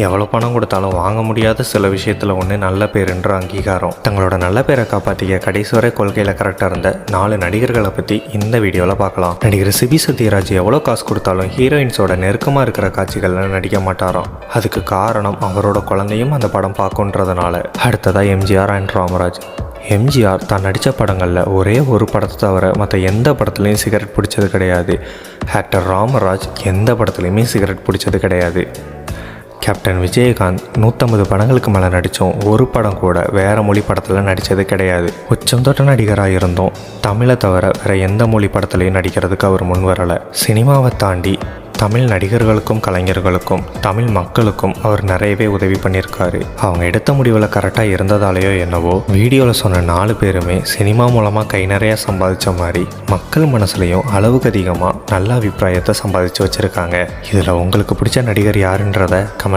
எவ்வளோ பணம் கொடுத்தாலும் வாங்க முடியாத சில விஷயத்தில் ஒன்று நல்ல பேருன்ற அங்கீகாரம். தங்களோட நல்ல பேரை காப்பாற்றிக்க கடைசி வரை கொள்கையில் கரெக்டாக இருந்த 4 நடிகர்களை பற்றி இந்த வீடியோவில் பார்க்கலாம். நடிகர் சிபி சத்யராஜ் எவ்வளோ காசு கொடுத்தாலும் ஹீரோயின்ஸோட நெருக்கமாக இருக்கிற காட்சிகளில் நடிக்க மாட்டாராம். அதுக்கு காரணம் அவரோட குழந்தையும் அந்த படம் பார்க்குன்றதுனால. அடுத்ததாக எம்ஜிஆர் அண்ட் ராமராஜ். எம்ஜிஆர் தான் நடித்த படங்களில் ஒரே ஒரு படத்தை தவிர மற்ற எந்த படத்துலையும் சிகரெட் பிடிச்சது கிடையாது. ஆக்டர் ராமராஜ் எந்த படத்துலையுமே சிகரெட் பிடிச்சது கிடையாது. கேப்டன் விஜயகாந்த் 150 படங்களுக்கு மேலே நடித்தோம், ஒரு படம் கூட வேறு மொழி படத்தில் நடித்தது கிடையாது. உச்சம் தொட்ட நடிகராக இருந்தோம், தமிழை தவிர வேறு எந்த மொழி படத்துலையும் நடிக்கிறதுக்கு அவர் முன் வரலை. சினிமாவை தாண்டி தமிழ் நடிகர்களுக்கும் கலைஞர்களுக்கும் தமிழ் மக்களுக்கும் அவர் நிறையவே உதவி பண்ணியிருக்காரு. அவங்க எடுத்த முடிவில் கரெக்டாக இருந்ததாலேயோ என்னவோ வீடியோவில் சொன்ன 4 பேருமே சினிமா மூலமாக கை நிறையா சம்பாதிச்ச மாதிரி மக்கள் மனசுலையும் அளவுக்கு அதிகமாக நல்ல அபிப்பிராயத்தை சம்பாதிச்சு வச்சுருக்காங்க. இதில் உங்களுக்கு பிடிச்ச நடிகர் யாருன்றதை கமெண்ட்